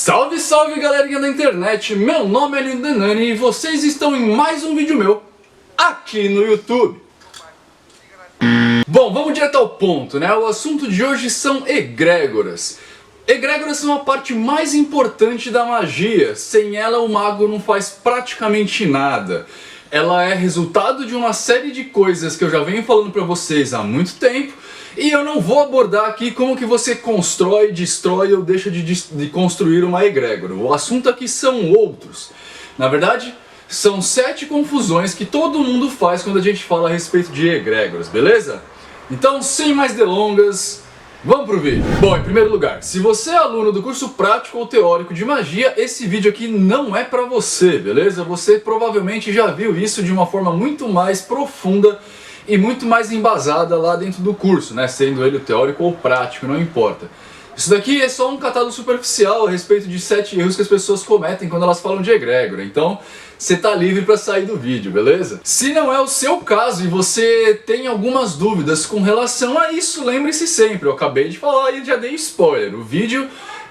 Salve, salve galerinha da internet, meu nome é Lindenani e vocês estão em mais um vídeo meu aqui no YouTube. Bom, vamos direto ao ponto, né? O assunto de hoje são egrégoras. Egrégoras são a parte mais importante da magia, sem ela o mago não faz praticamente nada. Ela é resultado de uma série de coisas que eu já venho falando pra vocês há muito tempo. E eu não vou abordar aqui como que você constrói, destrói ou deixa de construir uma egrégora. O assunto aqui são outros. Na verdade, são 7 confusões que todo mundo faz quando a gente fala a respeito de egrégoras, beleza? Então, sem mais delongas, vamos pro vídeo. Bom, em primeiro lugar, se você é aluno do curso prático ou teórico de magia, esse vídeo aqui não é pra você, beleza? Você provavelmente já viu isso de uma forma muito mais profunda e muito mais embasada lá dentro do curso, né? Sendo ele teórico ou prático, não importa. Isso daqui é só um catálogo superficial a respeito de 7 erros que as pessoas cometem quando elas falam de egrégora. Então, você tá livre para sair do vídeo, beleza? Se não é o seu caso e você tem algumas dúvidas com relação a isso, lembre-se sempre, eu acabei de falar e já dei spoiler. O vídeo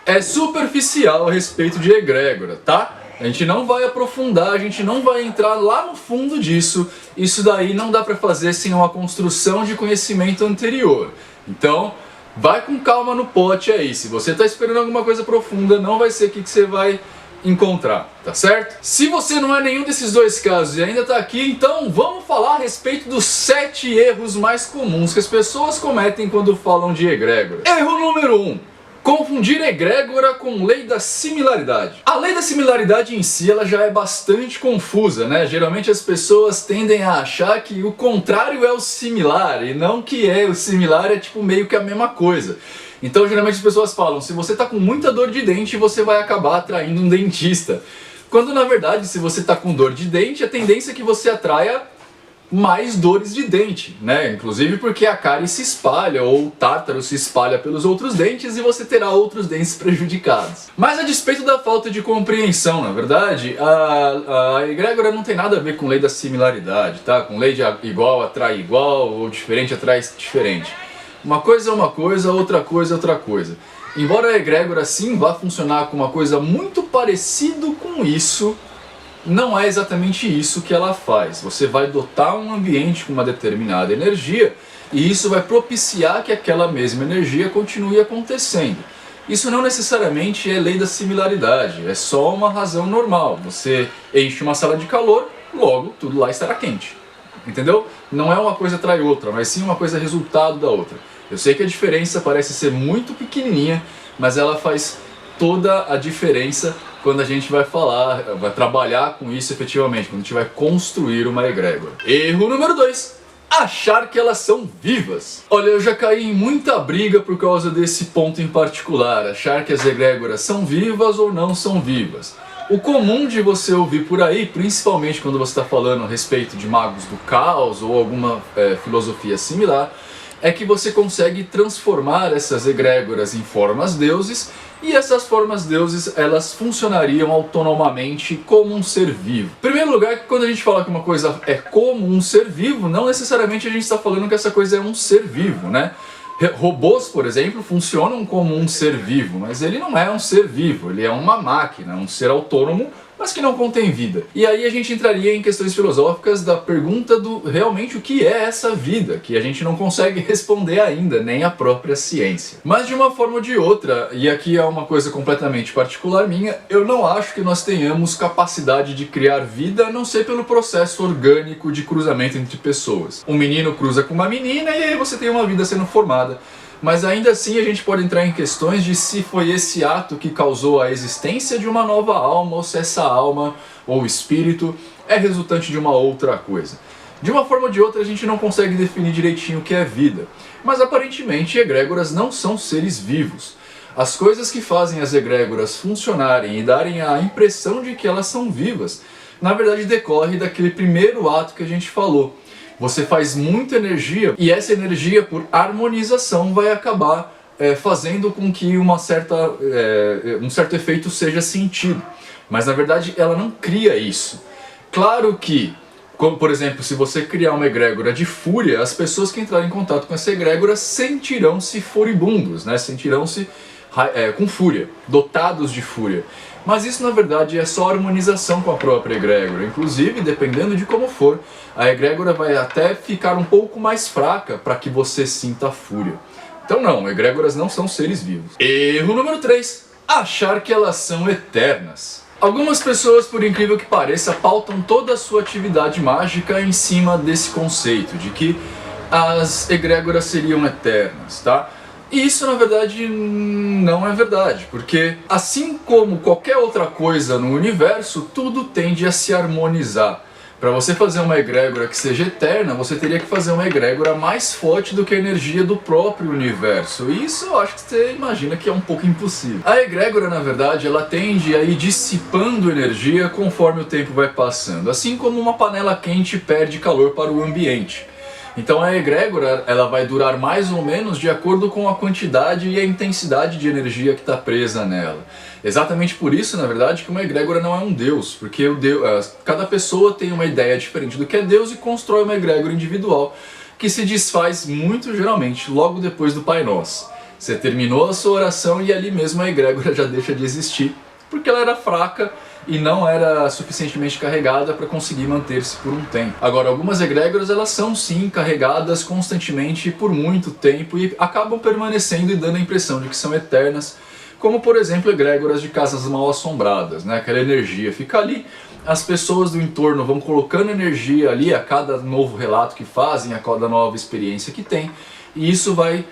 é superficial a respeito de egrégora, tá? A gente não vai aprofundar, a gente não vai entrar lá no fundo disso. Isso daí não dá pra fazer sem uma construção de conhecimento anterior. Então, vai com calma no pote aí. Se você tá esperando alguma coisa profunda, não vai ser aqui que você vai encontrar, tá certo? Se você não é nenhum desses dois casos e ainda tá aqui, então vamos falar a respeito dos 7 erros mais comuns que as pessoas cometem quando falam de egrégora. Erro número 1. Confundir egrégora com lei da similaridade. A lei da similaridade em si ela já é bastante confusa, né? Geralmente as pessoas tendem a achar que o contrário é o similar e não que o similar é tipo meio que a mesma coisa. Então geralmente as pessoas falam, se você tá com muita dor de dente, você vai acabar atraindo um dentista. Quando na verdade, se você tá com dor de dente, a tendência é que você atraia mais dores de dente, né? Inclusive porque a cárie se espalha ou o tártaro se espalha pelos outros dentes e você terá outros dentes prejudicados. Mas a despeito da falta de compreensão, na verdade, a egrégora não tem nada a ver com lei da similaridade, tá? Com lei de igual atrai igual ou diferente atrai diferente. Uma coisa é uma coisa, outra coisa é outra coisa. Embora a egrégora sim vá funcionar com uma coisa muito parecido com isso, não é exatamente isso que ela faz. Você vai dotar um ambiente com uma determinada energia e isso vai propiciar que aquela mesma energia continue acontecendo. Isso não necessariamente é lei da similaridade, é só uma razão normal. Você enche uma sala de calor, logo tudo lá estará quente. Entendeu? Não é uma coisa atrai outra, mas sim uma coisa resultado da outra. Eu sei que a diferença parece ser muito pequenininha, mas ela faz toda a diferença quando a gente vai falar, vai trabalhar com isso efetivamente, quando a gente vai construir uma egrégora. Erro número 2. Achar que elas são vivas. Olha, eu já caí em muita briga por causa desse ponto em particular, achar que as egrégoras são vivas ou não são vivas. O comum de você ouvir por aí, principalmente quando você está falando a respeito de magos do caos ou alguma filosofia similar, é que você consegue transformar essas egrégoras em formas deuses e essas formas deuses elas funcionariam autonomamente como um ser vivo. Em primeiro lugar, que quando a gente fala que uma coisa é como um ser vivo, não necessariamente a gente está falando que essa coisa é um ser vivo, né? Robôs, por exemplo, funcionam como um ser vivo, mas ele não é um ser vivo, ele é uma máquina, um ser autônomo, mas que não contém vida. E aí a gente entraria em questões filosóficas da pergunta do realmente o que é essa vida, que a gente não consegue responder ainda, nem a própria ciência. Mas de uma forma ou de outra, e aqui é uma coisa completamente particular minha, eu não acho que nós tenhamos capacidade de criar vida, a não ser pelo processo orgânico de cruzamento entre pessoas. Um menino cruza com uma menina e aí você tem uma vida sendo formada. Mas ainda assim a gente pode entrar em questões de se foi esse ato que causou a existência de uma nova alma ou se essa alma ou espírito é resultante de uma outra coisa. De uma forma ou de outra a gente não consegue definir direitinho o que é vida, mas aparentemente egrégoras não são seres vivos. As coisas que fazem as egrégoras funcionarem e darem a impressão de que elas são vivas, na verdade decorre daquele primeiro ato que a gente falou. Você faz muita energia e essa energia, por harmonização, vai acabar fazendo com que um certo efeito seja sentido. Mas na verdade ela não cria isso. Claro que, como por exemplo, se você criar uma egrégora de fúria, as pessoas que entrarem em contato com essa egrégora sentirão-se furibundos, né? Sentirão-se com fúria, dotados de fúria. Mas isso na verdade é só harmonização com a própria egrégora. Inclusive, dependendo de como for, a egrégora vai até ficar um pouco mais fraca para que você sinta a fúria. Então não, egrégoras não são seres vivos. Erro número 3. Achar que elas são eternas. Algumas pessoas, por incrível que pareça, pautam toda a sua atividade mágica em cima desse conceito de que as egrégoras seriam eternas, tá? E isso na verdade não é verdade, porque assim como qualquer outra coisa no universo, tudo tende a se harmonizar. Para você fazer uma egrégora que seja eterna, você teria que fazer uma egrégora mais forte do que a energia do próprio universo. E isso eu acho que você imagina que é um pouco impossível. A egrégora, na verdade, ela tende a ir dissipando energia conforme o tempo vai passando, assim como uma panela quente perde calor para o ambiente. Então a egrégora ela vai durar mais ou menos de acordo com a quantidade e a intensidade de energia que está presa nela. Exatamente por isso, na verdade, que uma egrégora não é um deus, porque cada pessoa tem uma ideia diferente do que é Deus e constrói uma egrégora individual que se desfaz muito geralmente logo depois do Pai Nosso. Você terminou a sua oração e ali mesmo a egrégora já deixa de existir, porque ela era fraca e não era suficientemente carregada para conseguir manter-se por um tempo. Agora, algumas egrégoras elas são sim carregadas constantemente por muito tempo e acabam permanecendo e dando a impressão de que são eternas, como por exemplo egrégoras de casas mal assombradas, né? Aquela energia fica ali, as pessoas do entorno vão colocando energia ali a cada novo relato que fazem, a cada nova experiência que tem, e isso vai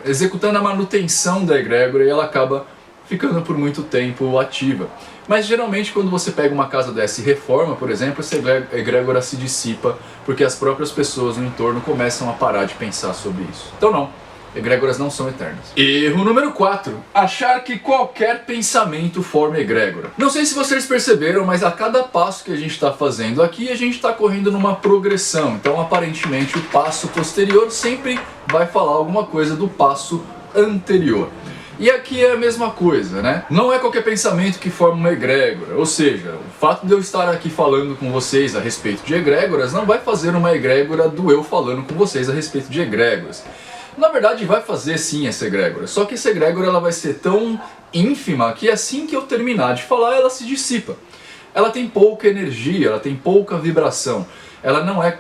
executando a manutenção da egrégora e ela acaba ficando por muito tempo ativa. Mas geralmente quando você pega uma casa dessa e reforma, por exemplo, essa egrégora se dissipa porque as próprias pessoas no entorno começam a parar de pensar sobre isso. Então não, egrégoras não são eternas. Erro número 4. Achar que qualquer pensamento forma egrégora. Não sei se vocês perceberam, mas a cada passo que a gente está fazendo aqui, a gente está correndo numa progressão. Então aparentemente o passo posterior sempre vai falar alguma coisa do passo anterior. E aqui é a mesma coisa, né? Não é qualquer pensamento que forma uma egrégora, ou seja, o fato de eu estar aqui falando com vocês a respeito de egrégoras não vai fazer uma egrégora do eu falando com vocês a respeito de egrégoras. Na verdade vai fazer sim essa egrégora, só que essa egrégora ela vai ser tão ínfima que assim que eu terminar de falar ela se dissipa. Ela tem pouca energia, ela tem pouca vibração. Ela não é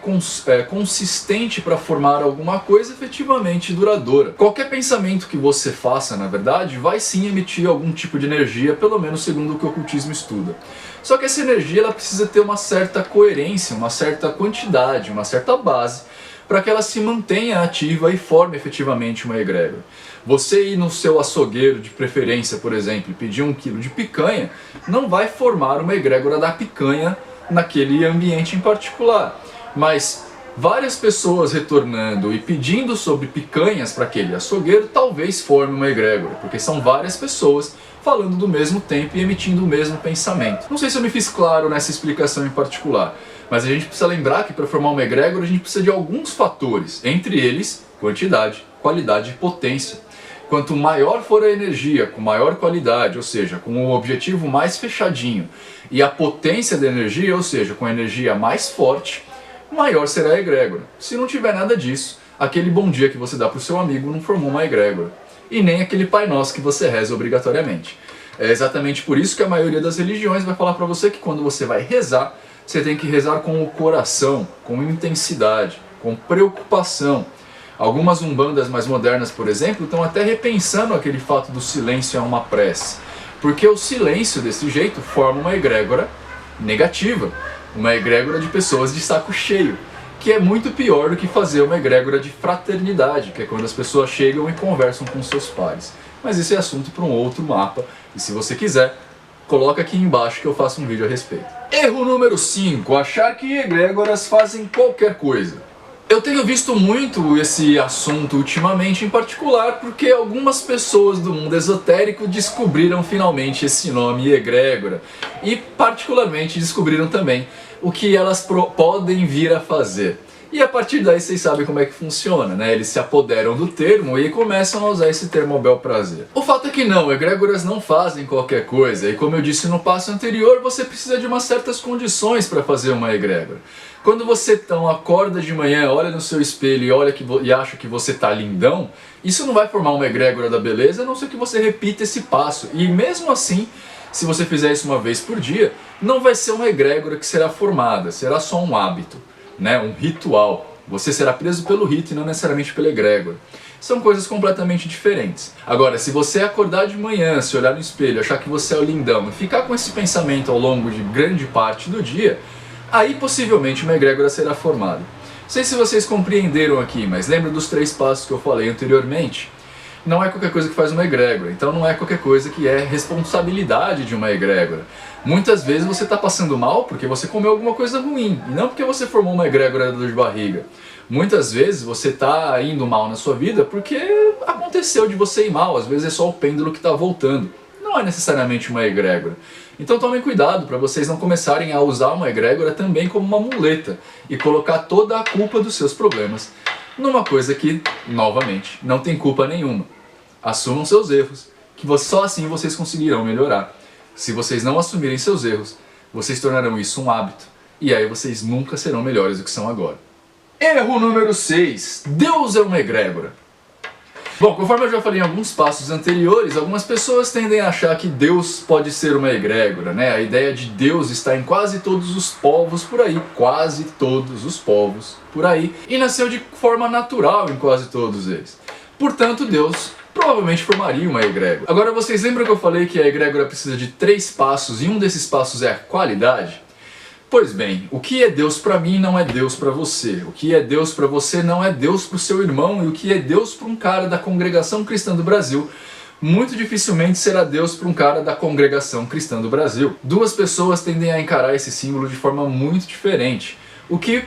consistente para formar alguma coisa efetivamente duradoura. Qualquer pensamento que você faça, na verdade, vai sim emitir algum tipo de energia, pelo menos segundo o que o ocultismo estuda. Só que essa energia ela precisa ter uma certa coerência, uma certa quantidade, uma certa base, para que ela se mantenha ativa e forme efetivamente uma egrégora. Você ir no seu açougueiro de preferência, por exemplo, e pedir 1 quilo de picanha, não vai formar uma egrégora da picanha naquele ambiente em particular. Mas várias pessoas retornando e pedindo sobre picanhas para aquele açougueiro talvez forme uma egrégora, porque são várias pessoas falando do mesmo tempo e emitindo o mesmo pensamento. Não sei se eu me fiz claro nessa explicação em particular, mas a gente precisa lembrar que para formar uma egrégora a gente precisa de alguns fatores, entre eles quantidade, qualidade e potência. Quanto maior for a energia, com maior qualidade, ou seja, com o objetivo mais fechadinho, e a potência da energia, ou seja, com a energia mais forte, maior será a egrégora. Se não tiver nada disso, aquele bom dia que você dá para o seu amigo não formou uma egrégora. E nem aquele Pai Nosso que você reza obrigatoriamente. É exatamente por isso que a maioria das religiões vai falar para você que quando você vai rezar, você tem que rezar com o coração, com intensidade, com preocupação. Algumas umbandas mais modernas, por exemplo, estão até repensando aquele fato do silêncio a uma prece. Porque o silêncio, desse jeito, forma uma egrégora negativa. Uma egrégora de pessoas de saco cheio. Que é muito pior do que fazer uma egrégora de fraternidade, que é quando as pessoas chegam e conversam com seus pares. Mas esse é assunto para um outro mapa. E se você quiser, coloca aqui embaixo que eu faço um vídeo a respeito. Erro número 5. Achar que egrégoras fazem qualquer coisa. Eu tenho visto muito esse assunto ultimamente, em particular porque algumas pessoas do mundo esotérico descobriram finalmente esse nome egrégora e particularmente descobriram também o que elas podem vir a fazer. E a partir daí vocês sabem como é que funciona, né? Eles se apoderam do termo e começam a usar esse termo ao bel prazer. O fato é que não, egrégoras não fazem qualquer coisa, e como eu disse no passo anterior, você precisa de umas certas condições para fazer uma egrégora. Quando você então acorda de manhã, olha no seu espelho e acha que você tá lindão, isso não vai formar uma egrégora da beleza, a não ser que você repita esse passo. E mesmo assim, se você fizer isso uma vez por dia, não vai ser uma egrégora que será formada, será só um hábito, né? Um ritual. Você será preso pelo rito e não necessariamente pela egrégora. São coisas completamente diferentes. Agora, se você acordar de manhã, se olhar no espelho, achar que você é o lindão e ficar com esse pensamento ao longo de grande parte do dia, aí possivelmente uma egrégora será formada. Não sei se vocês compreenderam aqui, mas lembra dos 3 passos que eu falei anteriormente? Não é qualquer coisa que faz uma egrégora, então não é qualquer coisa que é responsabilidade de uma egrégora. Muitas vezes você está passando mal porque você comeu alguma coisa ruim, e não porque você formou uma egrégora da dor de barriga. Muitas vezes você está indo mal na sua vida porque aconteceu de você ir mal, às vezes é só o pêndulo que está voltando. Não é necessariamente uma egrégora. Então tomem cuidado para vocês não começarem a usar uma egrégora também como uma muleta e colocar toda a culpa dos seus problemas numa coisa que, novamente, não tem culpa nenhuma. Assumam seus erros, que só assim vocês conseguirão melhorar. Se vocês não assumirem seus erros, vocês tornarão isso um hábito, e aí vocês nunca serão melhores do que são agora. Erro número 6. Deus é uma egrégora. Bom, conforme eu já falei em alguns passos anteriores, algumas pessoas tendem a achar que Deus pode ser uma egrégora, né? A ideia de Deus está em quase todos os povos por aí, quase todos os povos por aí, e nasceu de forma natural em quase todos eles. Portanto, Deus provavelmente formaria uma egrégora. Agora, vocês lembram que eu falei que a egrégora precisa de 3 passos e um desses passos é a qualidade? Pois bem, o que é Deus para mim não é Deus para você. O que é Deus para você não é Deus para o seu irmão. E o que é Deus para um cara da Congregação Cristã do Brasil, muito dificilmente será Deus para um cara da Congregação Cristã do Brasil. 2 pessoas tendem a encarar esse símbolo de forma muito diferente, o que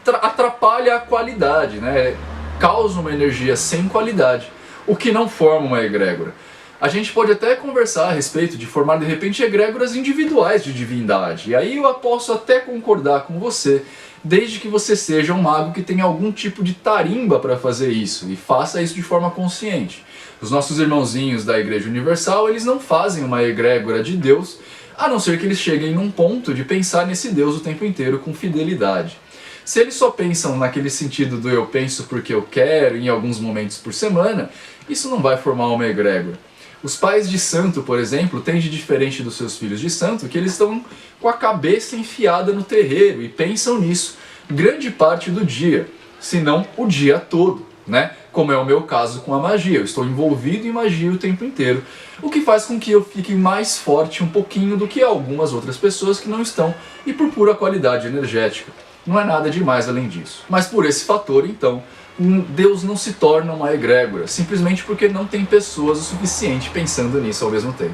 atrapalha a qualidade, né? Causa uma energia sem qualidade, o que não forma uma egrégora. A gente pode até conversar a respeito de formar de repente egrégoras individuais de divindade, e aí eu posso até concordar com você, desde que você seja um mago que tenha algum tipo de tarimba para fazer isso, e faça isso de forma consciente. Os nossos irmãozinhos da Igreja Universal, eles não fazem uma egrégora de Deus, a não ser que eles cheguem num ponto de pensar nesse Deus o tempo inteiro com fidelidade. Se eles só pensam naquele sentido do eu penso porque eu quero em alguns momentos por semana, isso não vai formar uma egrégora. Os pais de santo, por exemplo, têm de diferente dos seus filhos de santo que eles estão com a cabeça enfiada no terreiro e pensam nisso grande parte do dia, se não o dia todo, né? Como é o meu caso com a magia. Eu estou envolvido em magia o tempo inteiro, o que faz com que eu fique mais forte um pouquinho do que algumas outras pessoas que não estão, e por pura qualidade energética. Não é nada demais além disso. Mas por esse fator, então, Deus não se torna uma egrégora, simplesmente porque não tem pessoas o suficiente pensando nisso ao mesmo tempo.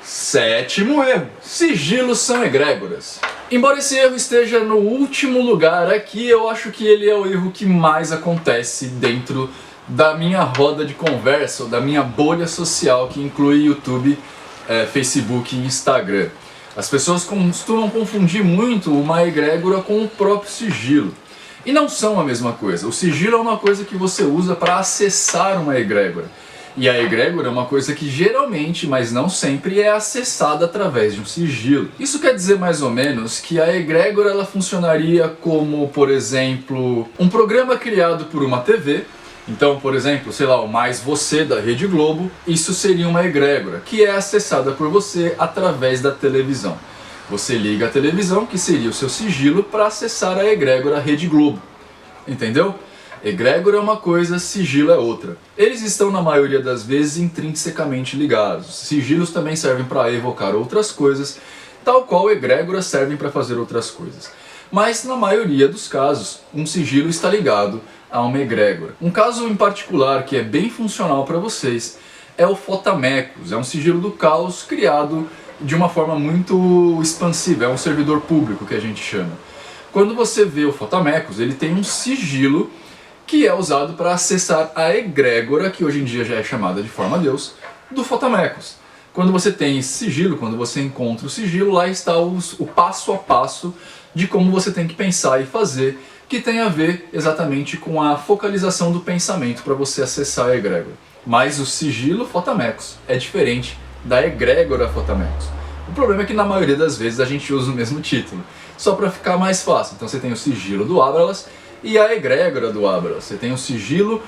7º erro: sigilos são egrégoras. Embora esse erro esteja no último lugar aqui, eu acho que ele é o erro que mais acontece dentro da minha roda de conversa, ou da minha bolha social, que inclui YouTube, Facebook e Instagram. As pessoas costumam confundir muito uma egrégora com o próprio sigilo. E não são a mesma coisa. O sigilo é uma coisa que você usa para acessar uma egrégora. E a egrégora é uma coisa que geralmente, mas não sempre, é acessada através de um sigilo. Isso quer dizer mais ou menos que a egrégora ela funcionaria como, por exemplo, um programa criado por uma TV. Então, por exemplo, sei lá, o Mais Você da Rede Globo, isso seria uma egrégora, que é acessada por você através da televisão. Você liga a televisão, que seria o seu sigilo, para acessar a egrégora Rede Globo. Entendeu? Egrégora é uma coisa, sigilo é outra. Eles estão, na maioria das vezes, intrinsecamente ligados. Sigilos também servem para evocar outras coisas, tal qual egrégoras servem para fazer outras coisas. Mas, na maioria dos casos, um sigilo está ligado a uma egrégora. Um caso em particular que é bem funcional para vocês é o Fotamecos. É um sigilo do caos criado de uma forma muito expansiva. É um servidor público que a gente chama. Quando você vê o Fotamecos, ele tem um sigilo que é usado para acessar a egrégora, que hoje em dia já é chamada de forma Deus, do Fotamecos. Quando você tem esse sigilo, quando você encontra o sigilo, lá está o passo a passo de como você tem que pensar e fazer, que tem a ver exatamente com a focalização do pensamento para você acessar a egrégora. Mas o sigilo Fotamecos é diferente da egrégora Fotamecos. O problema é que na maioria das vezes a gente usa o mesmo título, só para ficar mais fácil. Então você tem o sigilo do Abralas e a egrégora do Abralas. Você tem o sigilo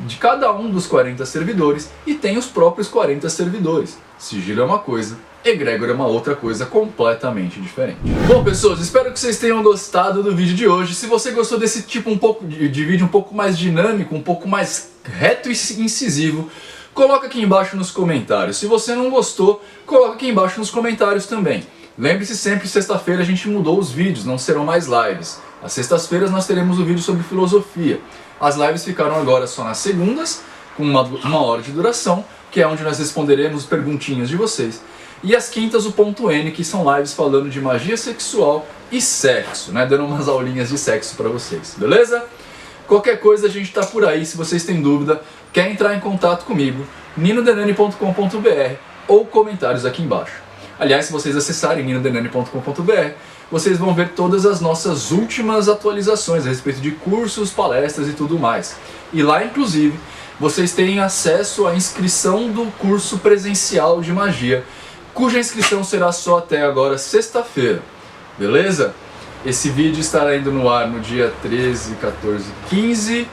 de cada um dos 40 servidores e tem os próprios 40 servidores. Sigilo é uma coisa, egrégora é uma outra coisa completamente diferente. Bom, pessoas, espero que vocês tenham gostado do vídeo de hoje. Se você gostou desse tipo de vídeo um pouco mais dinâmico, um pouco mais reto e incisivo, coloca aqui embaixo nos comentários. Se você não gostou, coloca aqui embaixo nos comentários também. Lembre-se sempre, sexta-feira a gente mudou os vídeos, não serão mais lives. Às sextas-feiras nós teremos o vídeo sobre filosofia. As lives ficaram agora só nas segundas, com uma hora de duração, que é onde nós responderemos perguntinhas de vocês. E às quintas o ponto N, que são lives falando de magia sexual e sexo, né? Dando umas aulinhas de sexo pra vocês, beleza? Qualquer coisa a gente tá por aí, se vocês têm dúvida, quer entrar em contato comigo, ninodenani.com.br ou comentários aqui embaixo. Aliás, se vocês acessarem ninodenani.com.br, vocês vão ver todas as nossas últimas atualizações a respeito de cursos, palestras e tudo mais. E lá, inclusive, vocês têm acesso à inscrição do curso presencial de magia, cuja inscrição será só até agora sexta-feira, beleza? Esse vídeo estará indo no ar no dia 13, 14, 15,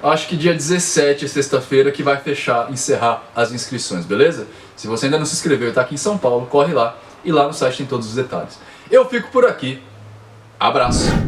acho que dia 17 é sexta-feira que vai encerrar as inscrições, beleza? Se você ainda não se inscreveu e está aqui em São Paulo, corre lá e lá no site tem todos os detalhes. Eu fico por aqui, abraço!